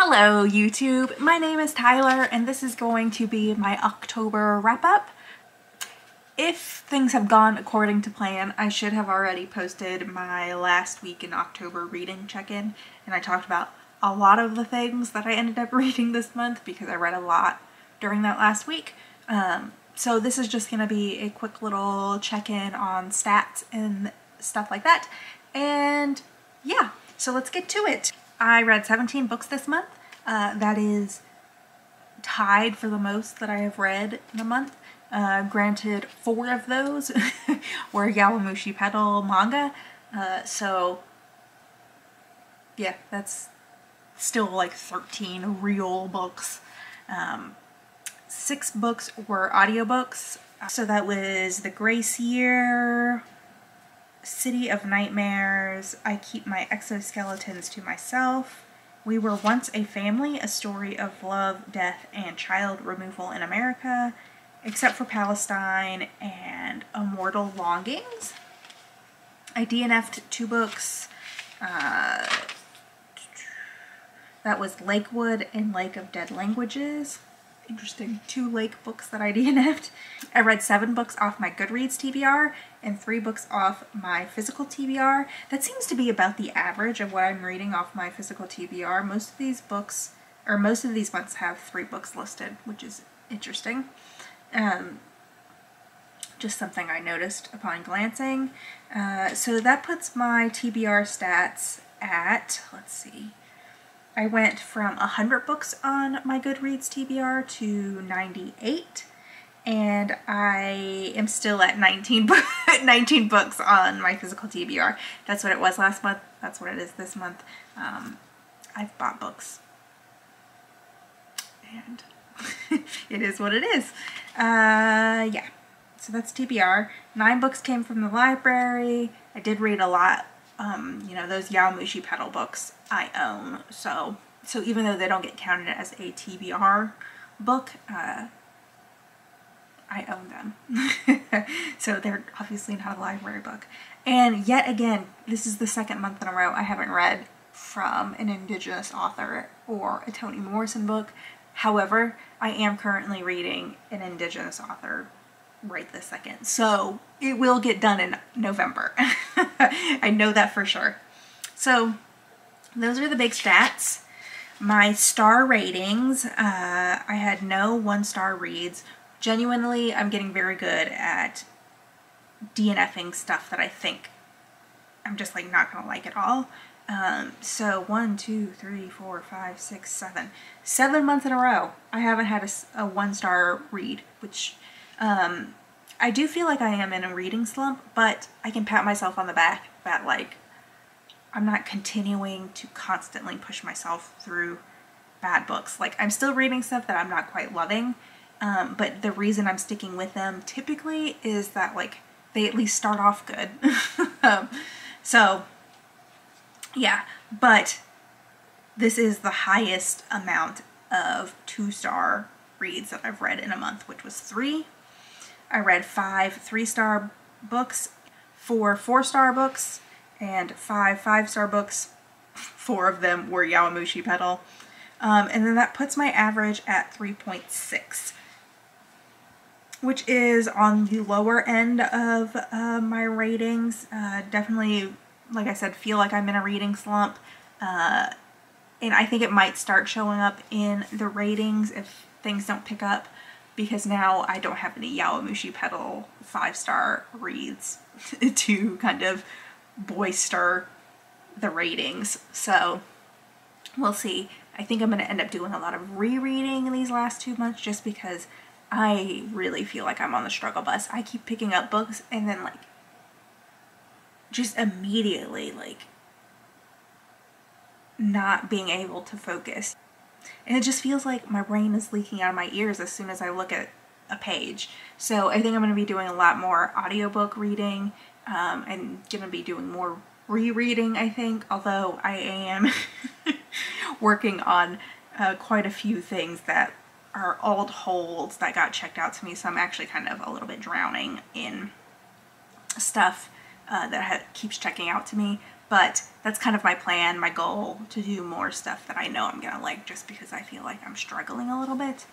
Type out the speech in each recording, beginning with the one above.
Hello YouTube, my name is Tyler and this is going to be my October wrap-up. If things have gone according to plan, I should have already posted my last week in October reading check-in, and I talked about a lot of the things that I ended up reading this month because I read a lot during that last week. So this is just going to be a quick little check-in on stats and stuff like that. And yeah, so let's get to it. I read 17 books this month. That is tied for the most that I have read in a month. Granted, 4 of those were Yowamushi Pedal manga. So yeah, that's still like 13 real books. 6 books were audiobooks. So that was The Grace Year, City of Nightmares, I Keep My Exoskeletons to Myself, We Were Once a Family, A Story of Love, Death, and Child Removal in America, Except for Palestine, and Immortal Longings. I DNF'd 2 books. That was Lakewood and Lake of Dead Languages. Interesting. 2 Lake books that I DNF'd. I read 7 books off my Goodreads TBR and 3 books off my physical TBR. That seems to be about the average of what I'm reading off my physical TBR. Most of these books, or most of these months have 3 books listed, which is interesting. Just something I noticed upon glancing. So that puts my TBR stats at, let's see, I went from 100 books on my Goodreads TBR to 98, and I am still at 19 books on my physical TBR. That's what it was last month. That's what it is this month. I've bought books, and it is what it is. Yeah, so that's TBR. 9 books came from the library. I did read a lot. You know, those Yowamushi Pedal books I own, so even though they don't get counted as a TBR book, I own them. So they're obviously not a library book. And yet again, this is the 2nd month in a row I haven't read from an Indigenous author or a Toni Morrison book. However, I am currently reading an Indigenous author right this second, so it will get done in November. I know that for sure. So those are the big stats. My star ratings, I had no 1-star reads. Genuinely, I'm getting very good at DNFing stuff that I think I'm just like not gonna like at all. So 1, 2, 3, 4, 5, 6, 7. 7 months in a row I haven't had a 1-star read, which I do feel like I am in a reading slump, but I can pat myself on the back that like I'm not continuing to constantly push myself through bad books. Like, I'm still reading stuff that I'm not quite loving, but the reason I'm sticking with them typically is that like they at least start off good. So yeah, but this is the highest amount of 2-star reads that I've read in a month, which was 3. I read 5 3-star books, 4 4-star books, and 5 5-star books. 4 of them were Yowamushi Pedal. And then that puts my average at 3.6, which is on the lower end of my ratings. Definitely, like I said, feel like I'm in a reading slump. And I think it might start showing up in the ratings if things don't pick up, because now I don't have any Yowamushi Pedal 5-star reads to kind of bolster the ratings. So we'll see. I think I'm going to end up doing a lot of rereading in these last 2 months just because I really feel like I'm on the struggle bus. I keep picking up books and then like just immediately like not being able to focus. And it just feels like my brain is leaking out of my ears as soon as I look at a page. So I think I'm going to be doing a lot more audiobook reading. I'm going to be doing more rereading, I think, although I am working on quite a few things that are old holds that got checked out to me, so I'm actually kind of a little bit drowning in stuff that keeps checking out to me. but that's kind of my plan, my goal, to do more stuff that I know I'm gonna like, just because I feel like I'm struggling a little bit.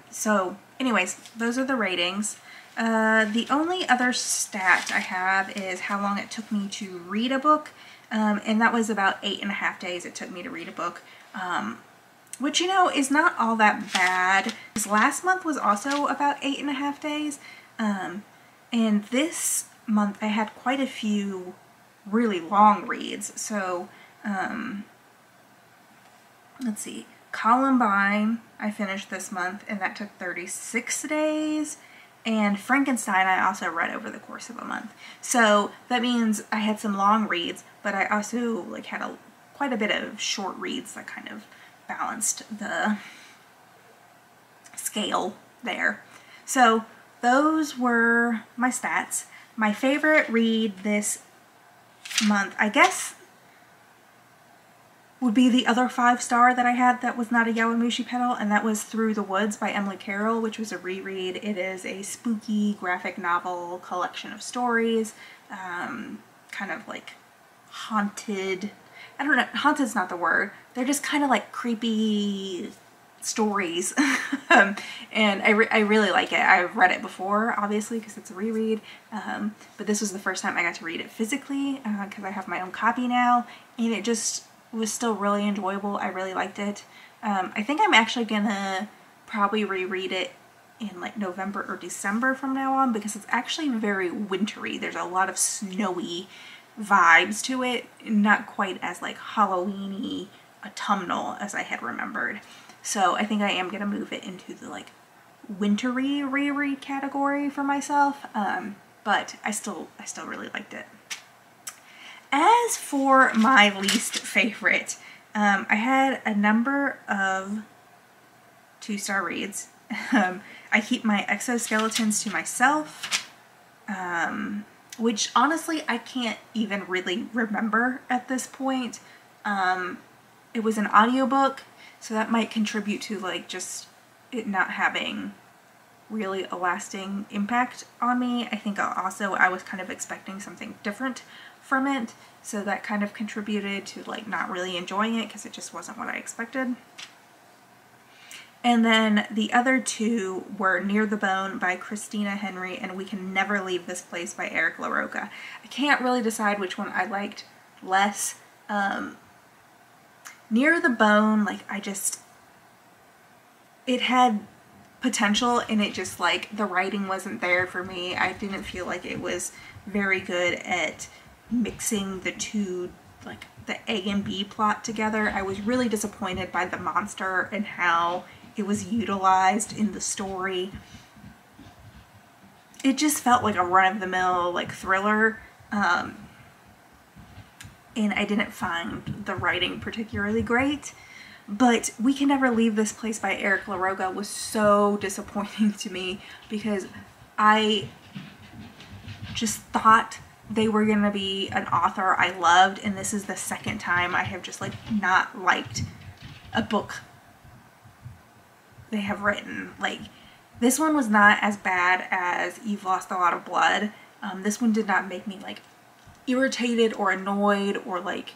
So anyways, those are the ratings. The only other stat I have is how long it took me to read a book, and that was about 8.5 days it took me to read a book, which, you know, is not all that bad. This last month was also about 8.5 days, and this month I had quite a few really long reads. So let's see, Columbine I finished this month, and that took 36 days. And Frankenstein I also read over the course of a month. So that means I had some long reads, but I also like had quite a bit of short reads that kind of balanced the scale there. So those were my stats. My favorite read this month, I guess, would be the other 5-star that I had that was not a Yowamushi Pedal, and that was Through the Woods by Emily Carroll, which was a reread. It is a spooky graphic novel collection of stories, kind of like haunted. I don't know, haunted's not the word. They're just kind of like creepy stories. And I really like it. I've read it before, obviously, because it's a reread, but this was the first time I got to read it physically, because I have my own copy now, and it just was still really enjoyable. I really liked it. I think I'm actually gonna probably reread it in like November or December from now on, because it's actually very wintry. There's a lot of snowy vibes to it, not quite as like Halloween-y autumnal as I had remembered. So I think I am gonna move it into the like wintry reread category for myself, but I still really liked it. As for my least favorite, I had a number of 2-star reads. I keep my exoskeletons to myself, which honestly I can't even really remember at this point. It was an audiobook, so that might contribute to like just it not having really a lasting impact on me. I think also I was kind of expecting something different from it, so that kind of contributed to like not really enjoying it, because it just wasn't what I expected. And then the other two were Near the Bone by Christina Henry and We Can Never Leave This Place by Eric LaRocca. I can't really decide which one I liked less. Near the Bone, like it had potential, and it just like the writing wasn't there for me. I didn't feel like it was very good at mixing the two, like the A and B plot together. I was really disappointed by the monster and how it was utilized in the story. It just felt like a run-of-the-mill like thriller, and I didn't find the writing particularly great. But We Can Never Leave This Place by Eric LaRocca was so disappointing to me, because I just thought they were going to be an author I loved, and this is the second time I have just like not liked a book they have written. Like, this one was not as bad as You've Lost a Lot of Blood. This one did not make me like irritated or annoyed or like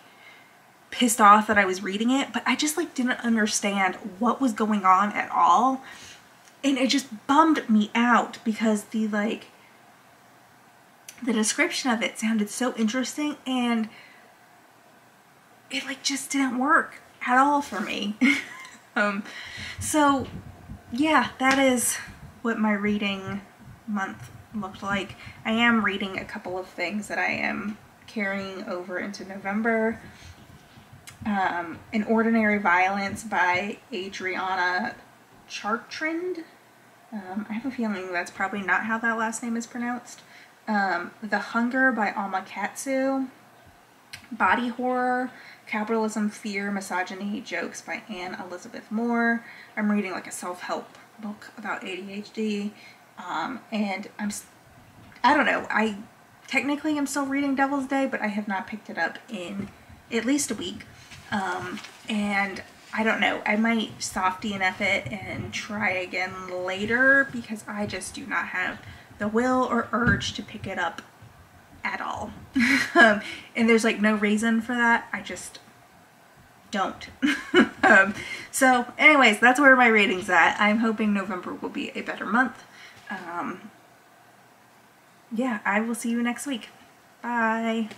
pissed off that I was reading it, but I just like didn't understand what was going on at all, and it just bummed me out, because the description of it sounded so interesting, and it like just didn't work at all for me. So yeah, that is what my reading month looked like. I am reading a couple of things that I am carrying over into November. An Ordinary Violence by Adriana Chartrand. I have a feeling that's probably not how that last name is pronounced. The Hunger by Alma Katsu. Body Horror, Capitalism, Fear, Misogyny, Jokes by Anne Elizabeth Moore. I'm reading like a self-help book about ADHD. And I don't know, I technically am still reading Devil's Day, but I have not picked it up in at least a week. And I don't know, I might softy enough it and try again later, because I just do not have the will or urge to pick it up at all. And there's like no reason for that. I just don't. So anyways, that's where my rating's at. I'm hoping November will be a better month. Yeah, I will see you next week. Bye.